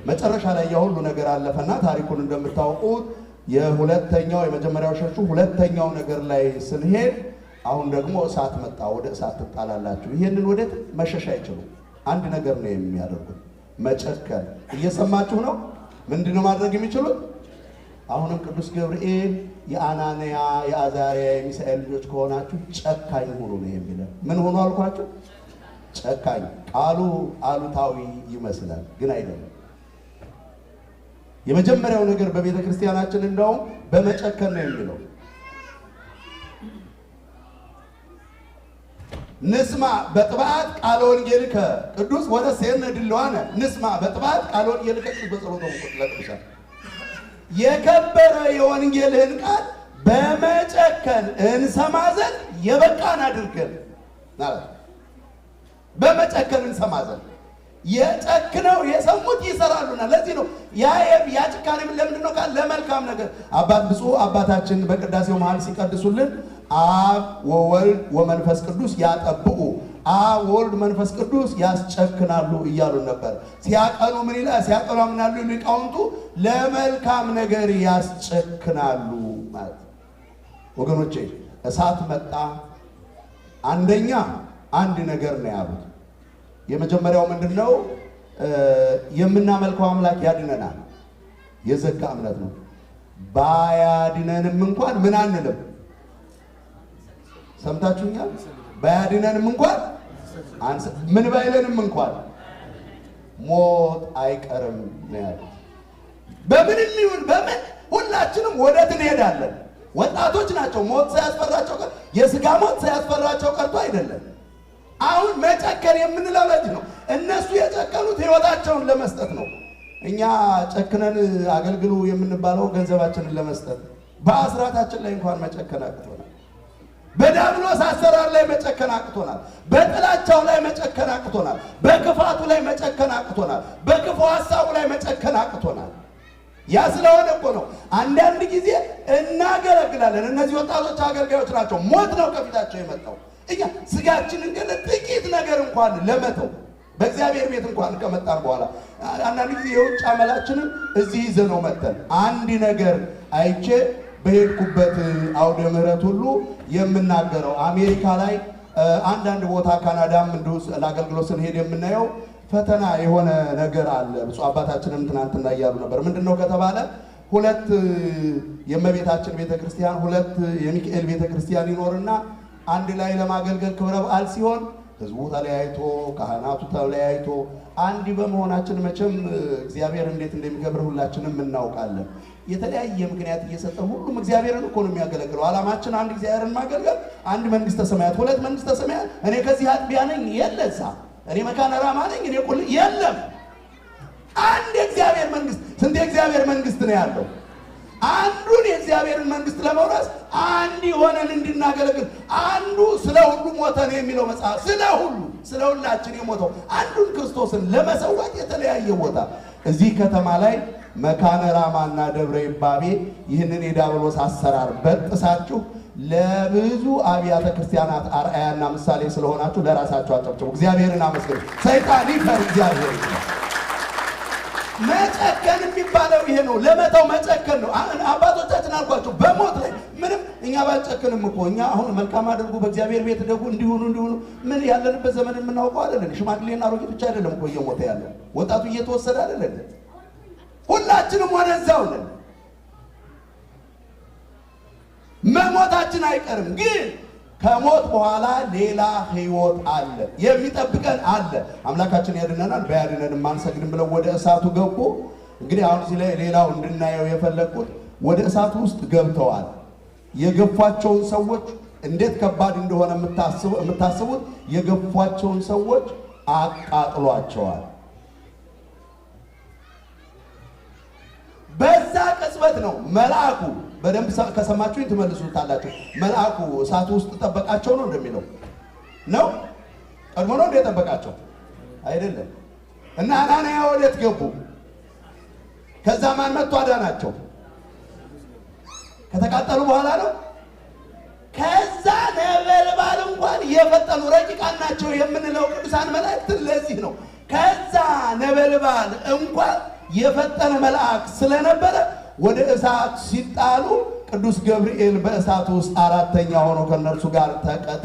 መጨረሻ ላይ ያሁሉ ነገር አለፈና ታሪኩን እንደምታውቁት የመጀመሪያው ሸሹ። ሁለተኛው ነገር ላይ ስንሄድ አሁን ደግሞ እሳት መጣ። ወደ እሳት ትጣላላችሁ። ይሄንን ወዴት መሸሽ አይችሉም። አንድ ነገር ነው የሚያደርጉት፣ መጨከን። እየሰማችሁ ነው? ምንድነው ማድረግ የሚችሉት? አሁንም ቅዱስ ገብርኤል የአናንያ የአዛሪያ የሚሳኤል ልጆች ከሆናችሁ ጨካኝ ሁኑ ነው የሚለው። ምን ሆኖ አልኳችሁ? ጨካኝ። ቃሉ አሉታዊ ይመስላል ግን አይደለም። የመጀመሪያው ነገር በቤተ ክርስቲያናችን እንደውም በመጨከን ነው የሚለው። ንስማ በጥባት ቃለ ወንጌልከ ቅዱስ ወደ ሴነ ድልዋነ ንስማ በጥባት ቃለ ወንጌልከ ቅዱስ በጸሎተ ለቅዱሳን የከበረ የወንጌልህን ቃል በመጨከን እንሰማ ዘንድ የበቃን አድርገን ማለት በመጨከን እንሰማ ዘንድ የጨክነው የሰሙት ይሰራሉና። ለዚህ ነው ያ ጭካኔ ለምንድን ነው ካል ለመልካም ነገር ብፁዕ አባታችን በቅዳሴው መሃል ሲቀድሱልን አብ ወወልድ ወመንፈስ ቅዱስ ያጠብቁ፣ አብ ወልድ መንፈስ ቅዱስ ያስጨክናሉ እያሉ ነበር። ሲያቀኑ ምን ይላል? ሲያቀኑ ምናሉ ሊቃውንቱ ለመልካም ነገር ያስጨክናሉ ማለት። ወገኖቼ እሳት መጣ። አንደኛ አንድ ነገር ነው ያሉት። የመጀመሪያው ምንድነው? የምናመልከው አምላክ ያድነናል። የዘጋ እምነት ነው። ባያድነንም እንኳን ምን አንልም። ሰምታችሁኛል? ባያድነንም እንኳን ምን ባይለንም እንኳን ሞት አይቀርም ነው ያሉት። በምንም ይሁን በምን ሁላችንም ወዴት እንሄዳለን? ወጣቶች ናቸው። ሞት ሳያስፈራቸው የሥጋ ሞት ሳያስፈራቸው ቀርቶ አይደለም። አሁን መጨከን የምንለው ለዚህ ነው። እነሱ የጨከኑት ሕይወታቸውን ለመስጠት ነው። እኛ ጨክነን አገልግሉ የምንባለው ገንዘባችንን ለመስጠት። በአስራታችን ላይ እንኳን መጨከን አቅቶናል። በዲያብሎስ አሰራር ላይ መጨከን አቅቶናል። በጥላቻው ላይ መጨከን አቅቶናል። በክፋቱ ላይ መጨከን አቅቶናል። በክፉ ሐሳቡ ላይ መጨከን አቅቶናል። ያ ስለሆነ እኮ ነው አንዳንድ ጊዜ እናገለግላለን። እነዚህ ወጣቶች አገልጋዮች ናቸው። ሞት ነው ከፊታቸው የመጣው። እኛ ስጋችንን ግን ጥቂት ነገር እንኳን ለመተው በእግዚአብሔር ቤት እንኳን ከመጣን በኋላ አንዳንድ ጊዜ የውጭ አመላችንን እዚህ ይዘነው መተን አንድ ነገር አይቼ በሄድኩበት አውደ ምሕረት ሁሉ የምናገረው አሜሪካ ላይ አንዳንድ ቦታ ካናዳም እንደው ለአገልግሎት ስንሄድ የምናየው ፈተና የሆነ ነገር አለ። ብፁዕ አባታችንም ትናንትና እያሉ ነበር። ምንድነው ከተባለ ሁለት የእመቤታችን ቤተክርስቲያን ሁለት የሚካኤል ቤተክርስቲያን ይኖርና አንድ ላይ ለማገልገል ክብረ በዓል ሲሆን ህዝቡ ተለያይቶ ካህናቱ ተለያይቶ አንድ በመሆናችን መቼም እግዚአብሔር እንዴት እንደሚከብር ሁላችንም እናውቃለን። የተለያየ ምክንያት እየሰጠ ሁሉም እግዚአብሔርን እኮ ነው የሚያገለግለው። ዓላማችን አንድ እግዚአብሔርን ማገልገል፣ አንድ መንግስተ ሰማያት። ሁለት መንግስተ ሰማያት እኔ ከዚህ አጥቢያ ነኝ የለዛ፣ እኔ መካነ ራማ ነኝ እኔ ቁል የለም። አንድ የእግዚአብሔር መንግስት። ስንት የእግዚአብሔር መንግስት ነው ያለው? አንዱን የእግዚአብሔርን መንግስት ለመውረስ አንድ ሆነን እንድናገለግል አንዱ ስለ ሁሉ ሞተ ነው የሚለው መጽሐፍ። ስለ ሁላችን የሞተው አንዱን ክርስቶስን ለመሰዋት የተለያየ ቦታ እዚህ ከተማ ላይ መካነ ራማና ደብረ ይባቤ ይህንን የዲያብሎስ አሰራር በጥሳችሁ ለብዙ አብያተ ክርስቲያናት አርአያና ምሳሌ ስለሆናችሁ ለራሳችሁ አጨብጭቡ። እግዚአብሔርን አመስግኑ። ሰይጣን ይፈር፣ እግዚአብሔር ይፈር። መጨከን የሚባለው ይሄ ነው። ለመተው መጨከን ነው። አባቶቻችን አልኳቸው በሞት ላይ ምንም እኛ ባልጨክንም እኮ እኛ አሁን መልካም አድርጉ በእግዚአብሔር ቤት ደጉ እንዲሆኑ ምን ያለንበት ዘመን የምናውቀው አይደለን። ሽማግሌና አሮጊት ብቻ አይደለም እኮ እየሞተ ያለው፣ ወጣቱ እየተወሰደ አይደለም። ሁላችንም ወደዛው ነን። መሞታችን አይቀርም፣ ግን ከሞት በኋላ ሌላ ህይወት አለ፣ የሚጠብቀን አለ። አምላካችን ያድነናል። ባያድነንም አንሰግድም ብለው ወደ እሳቱ ገቡ። እንግዲህ አሁን እዚህ ላይ ሌላው እንድናየው የፈለኩት ወደ እሳቱ ውስጥ ገብተዋል። የገፏቸውን ሰዎች እንዴት ከባድ እንደሆነ የምታስቡት የገፏቸውን ሰዎች አቃጥሏቸዋል። በዛ ቅጽበት ነው መልአኩ በደንብ ከሰማችሁኝ ትመልሱታላችሁ። መልአኩ እሳቱ ውስጥ ተጠበቃቸው ነው እንደሚለው ነው። ቀድሞ ነው እንደ ተጠበቃቸው አይደለም። እና አናንያ ወዴት ገቡ? ከዛ ማን መጥቶ አዳናቸው? ከተቃጠሉ በኋላ ነው። ከዛ ነበልባል እንኳን የፈጠኑ ረቂቃን ናቸው የምንለው ቅዱሳን መላእክት ለዚህ ነው። ከዛ ነበልባል እንኳን የፈጠነ መልአክ ስለነበረ ወደ እሳት ሲጣሉ ቅዱስ ገብርኤል በእሳቱ ውስጥ አራተኛ ሆኖ ከነርሱ ጋር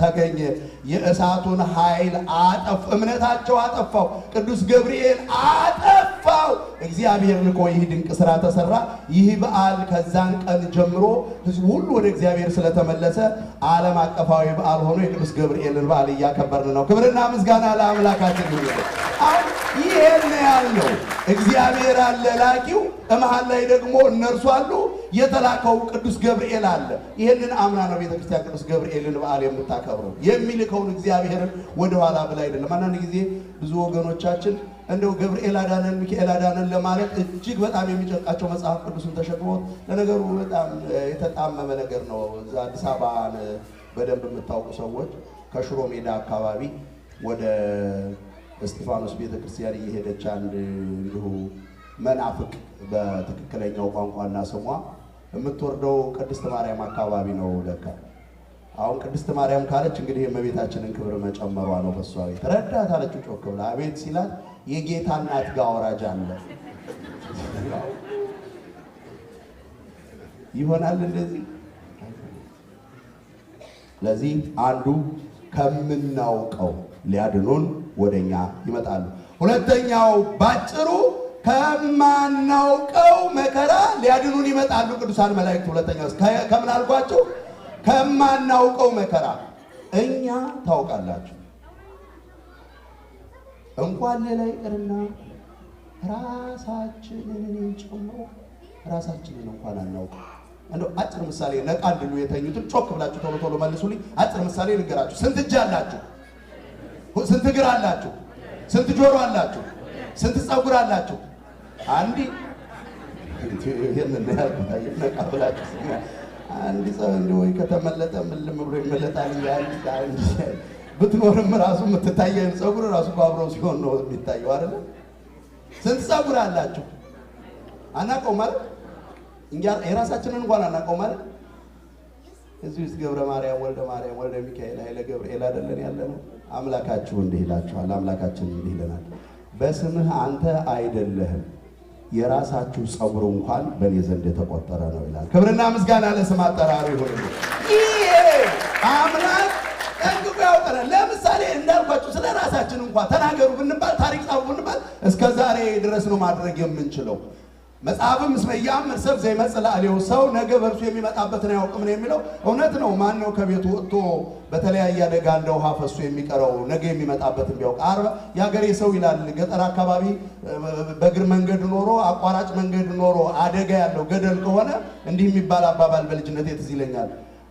ተገኘ። የእሳቱን ኃይል አጠፋ፣ እምነታቸው አጠፋው። ቅዱስ ገብርኤል አጠፋው። እግዚአብሔር ልኮ ይህ ድንቅ ስራ ተሰራ። ይህ በዓል ከዛን ቀን ጀምሮ ሕዝቡ ሁሉ ወደ እግዚአብሔር ስለተመለሰ ዓለም አቀፋዊ በዓል ሆኖ የቅዱስ ገብርኤልን በዓል እያከበርን ነው። ክብርና ምስጋና ለአምላካችን ይሁን። አሁን ይሄን ያለው እግዚአብሔር አለ ላኪው፣ መሃል ላይ ደግሞ እነርሱ አሉ፣ የተላከው ቅዱስ ገብርኤል አለ። ይሄንን አምና ነው ቤተክርስቲያን ቅዱስ ገብርኤልን በዓል የምታከብረው። የሚልከውን እግዚአብሔርን ወደ ኋላ ብላ አይደለም። አንዳንድ ጊዜ ብዙ ወገኖቻችን እንደው ገብርኤል አዳነን ሚካኤል አዳነን ለማለት እጅግ በጣም የሚጨንቃቸው መጽሐፍ ቅዱስን ተሸክሞት፣ ለነገሩ በጣም የተጣመመ ነገር ነው። አዲስ አበባን በደንብ የምታውቁ ሰዎች ከሽሮ ሜዳ አካባቢ ወደ እስጢፋኖስ ቤተክርስቲያን እየሄደች አንድ እንዲሁ መናፍቅ በትክክለኛው ቋንቋና ስሟ የምትወርደው ቅድስት ማርያም አካባቢ ነው ለካ። አሁን ቅድስት ማርያም ካለች እንግዲህ የእመቤታችንን ክብር መጨመሯ ነው። በሷ ቤት ረዳት አለችው ጮክ ብላ። አቤት ሲላት የጌታ እናት ጋር አውራጅ አለ ይሆናል እንደዚህ። ለዚህ አንዱ ከምናውቀው ሊያድኑን ወደኛ ይመጣሉ። ሁለተኛው ባጭሩ ከማናውቀው መከራ ሊያድኑን ይመጣሉ ቅዱሳን መላእክት። ሁለተኛው ከምን አልኳችሁ? ከማናውቀው መከራ። እኛ ታውቃላችሁ እንኳን ሌላ ይቅርና ራሳችንን ጨምሮ ራሳችንን እንኳን አናውቅም። እንደው አጭር ምሳሌ ነቃ እንድሉ የተኙትን ጮክ ብላችሁ ቶሎ ቶሎ መልሱልኝ። አጭር ምሳሌ ልንገራችሁ። ስንት እጅ አላችሁ? ስንት እግር አላችሁ? ስንት ጆሮ አላችሁ? ስንት ፀጉር አላችሁ? አንዲ ይሄንን ያልኩታየ ነቃ ብላችሁ አንዲ ሰው እንደው ወይ ከተመለጠ ምልም ብሎ ይመለጣል። አንዲ ብትኖርም ራሱ የምትታየው ፀጉር ራሱ አብሮ ሲሆን ነው የሚታየው አይደል? ስንት ፀጉር አላችሁ? አናውቀው ማለት እኛ የራሳችንን እንኳን አናውቀው ማለት። እዚህ ውስጥ ገብረ ማርያም ወልደ ሚካኤል ኃይለ ገብርኤል አይደለን ያለነው? አምላካችሁ እንዲህ ይላችኋል። አምላካችን እንዲህ ይለናል፣ በስምህ አንተ አይደለህም የራሳችሁ ፀጉር እንኳን በእኔ ዘንድ የተቆጠረ ነው ይላል። ክብርና ምስጋና ለስም አጠራሩ ይሁን። ይሄ አምላክ ጠንቅቆ ያውቀናል። ለምሳሌ እንዳልኳችሁ ስለ ራሳችን እንኳን ተናገሩ ብንባል፣ ታሪክ ጻፉ ብንባል እስከ ዛሬ ድረስ ነው ማድረግ የምንችለው። መጽሐፍም እስመ ያእምር ሰብ ዘይመጽእ ላዕሌሁ፣ ሰው ነገ በእርሱ የሚመጣበትን አያውቅም ነው የሚለው። እውነት ነው። ማን ነው ከቤቱ ወጥቶ በተለያየ አደጋ እንደ ውሃ ፈሶ የሚቀረው ነገ የሚመጣበትን ቢያውቅ? የሀገሬ ሰው ይላል ገጠር አካባቢ በእግር መንገድ ኖሮ አቋራጭ መንገድ ኖሮ አደጋ ያለው ገደል ከሆነ እንዲህ የሚባል አባባል በልጅነቴ ትዝ ይለኛል።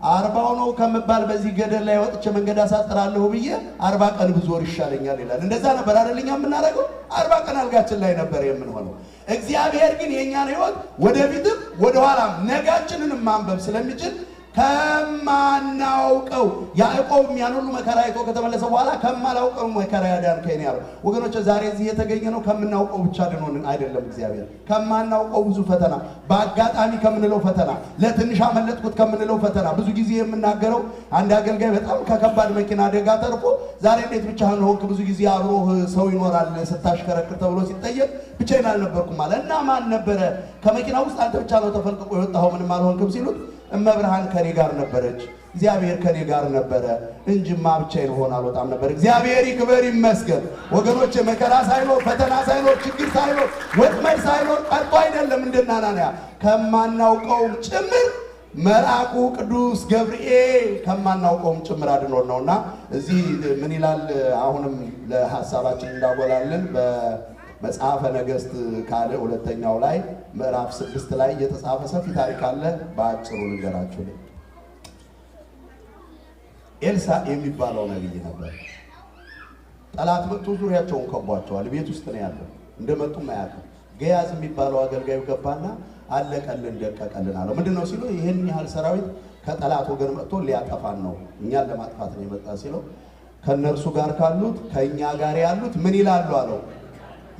40 ነው ከምባል በዚህ ገደል ላይ ወጥቼ መንገድ አሳጥራለሁ ብዬ 40 ቀን ብዞር ይሻለኛል ይላል። እንደዛ ነበር አይደልኛ የምናደርገው? 40 ቀን አልጋችን ላይ ነበር የምንሆነው። እግዚአብሔር ግን የኛን ሕይወት ወደፊትም ወደኋላም ነጋችንን ማንበብ ስለሚችል ከማናውቀው ያዕቆብ ያን ሁሉ መከራ አይቶ ከተመለሰ በኋላ ከማላውቀው መከራ ያዳንከኝ ያለው። ወገኖች ዛሬ እዚህ የተገኘ ነው ከምናውቀው ብቻ ድኖን አይደለም። እግዚአብሔር ከማናውቀው ብዙ ፈተና፣ በአጋጣሚ ከምንለው ፈተና፣ ለትንሽ አመለጥኩት ከምንለው ፈተና። ብዙ ጊዜ የምናገረው አንድ አገልጋይ በጣም ከከባድ መኪና አደጋ ተርፎ ዛሬ እንዴት ብቻህን ሆንክ? ብዙ ጊዜ አብሮህ ሰው ይኖራል ስታሽከረክር ተብሎ ሲጠየቅ ብቻዬን አልነበርኩም አለ። እና ማን ነበረ? ከመኪና ውስጥ አንተ ብቻ ነው ተፈልቅቆ የወጣኸው ምንም አልሆንክም ሲሉት እመብርሃን ከኔ ጋር ነበረች፣ እግዚአብሔር ከኔ ጋር ነበረ እንጂማ ብቻዬን ሆነ አልወጣም ነበር። እግዚአብሔር ይክበር ይመስገን። ወገኖች መከራ ሳይኖር ፈተና ሳይኖር ችግር ሳይኖር ወጥመድ ሳይኖር ቀርቶ አይደለም። እንደናናያ ከማናውቀውም ጭምር መልአኩ ቅዱስ ገብርኤል ከማናውቀውም ጭምር አድኖን ነውና እዚህ ምን ይላል? አሁንም ለሐሳባችን እንዳጎላልን መጽሐፈ ነገሥት ካለ ሁለተኛው ላይ ምዕራፍ 6 ላይ የተጻፈ ሰፊ ታሪክ አለ። በአጭሩ ልንገራችሁ። ኤልሳ የሚባለው ነብይ ነበር። ጠላት መጥቶ ዙሪያቸውን ከቧቸዋል። ቤት ውስጥ ነው ያለው። እንደመጡ ማያውቁ ገያዝ የሚባለው አገልጋዩ ገባና አለቀልን ደቀቀልን አለው። ምንድነው ሲሉ ይሄን ያህል ሰራዊት ከጠላት ወገን መጥቶ ሊያጠፋን ነው፣ እኛን ለማጥፋት ነው የመጣ ሲለው ከነርሱ ጋር ካሉት ከኛ ጋር ያሉት ምን ይላሉ አለው፣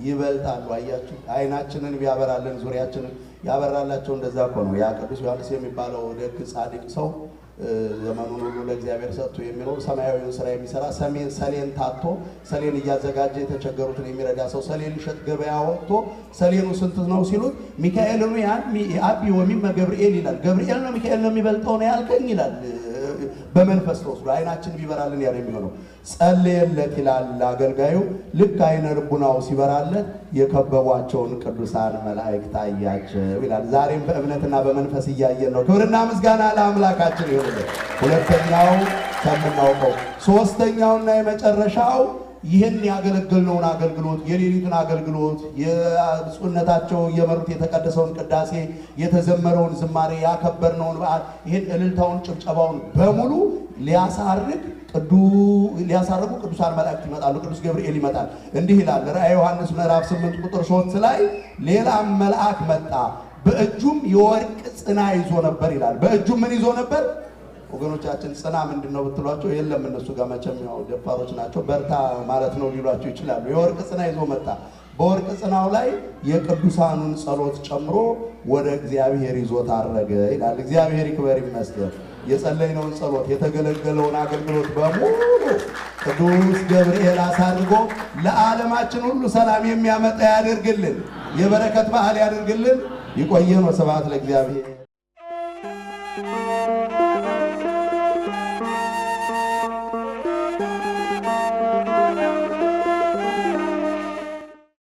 ይበልጣሉ። አያችሁ፣ አይናችንን ቢያበራልን ዙሪያችንን ያበራላቸው። እንደዛ እኮ ነው ያ ቅዱስ ዮሐንስ የሚባለው ደግ ጻድቅ ሰው ዘመኑን ሁሉ ለእግዚአብሔር ሰጥቶ የሚኖር ሰማያዊውን ስራ የሚሰራ ሰሌን ታጥቶ ሰሌን እያዘጋጀ የተቸገሩትን የሚረዳ ሰው ሰሌን ሊሸጥ ገበያ ወጥቶ ሰሌኑ ስንት ነው ሲሉት ሚካኤል ነው አቢ ወሚመ ገብርኤል ይላል። ገብርኤል ነው ሚካኤል ነው የሚበልጠው ነው ያልከኝ ይላል። በመንፈስ ተወስዶ አይናችን ቢበራልን ያ የሚሆነው ጸለየለት ይላል አገልጋዩ። ልክ አይነ ልቡናው ሲበራለት የከበቧቸውን ቅዱሳን መላእክት አያቸው ይላል። ዛሬም በእምነትና በመንፈስ እያየን ነው። ክብርና ምስጋና ለአምላካችን ይሁን። ሁለተኛው ከምናውቀው ሶስተኛውና የመጨረሻው ይህን ያገለገልነውን አገልግሎት የሌሊቱን አገልግሎት የብፁዕነታቸው የመሩት የተቀደሰውን ቅዳሴ የተዘመረውን ዝማሬ ያከበርነውን በዓል ይህን እልልታውን ጭብጨባውን በሙሉ ሊያሳርጉ ቅዱሳን መላእክት ይመጣሉ። ቅዱስ ገብርኤል ይመጣል። እንዲህ ይላል ራእየ ዮሐንስ ምዕራፍ 8 ቁጥር 3 ላይ ሌላም መልአክ መጣ፣ በእጁም የወርቅ ጽና ይዞ ነበር ይላል። በእጁም ምን ይዞ ነበር? ወገኖቻችን ጽና ምንድነው ብትሏቸው የለም እነሱ ጋር መቼም ያው ደፋሮች ናቸው። በርታ ማለት ነው ሊሏቸው ይችላሉ። የወርቅ ጽና ይዞ መጣ። በወርቅ ጽናው ላይ የቅዱሳኑን ጸሎት ጨምሮ ወደ እግዚአብሔር ይዞት አረገ ይላል። እግዚአብሔር ይክበር ይመስገን። የጸለይነውን ጸሎት የተገለገለውን አገልግሎት በሙሉ ቅዱስ ገብርኤል አሳርጎ ለዓለማችን ሁሉ ሰላም የሚያመጣ ያድርግልን። የበረከት በዓል ያድርግልን። ይቆየን። ወስብሐት ለእግዚአብሔር።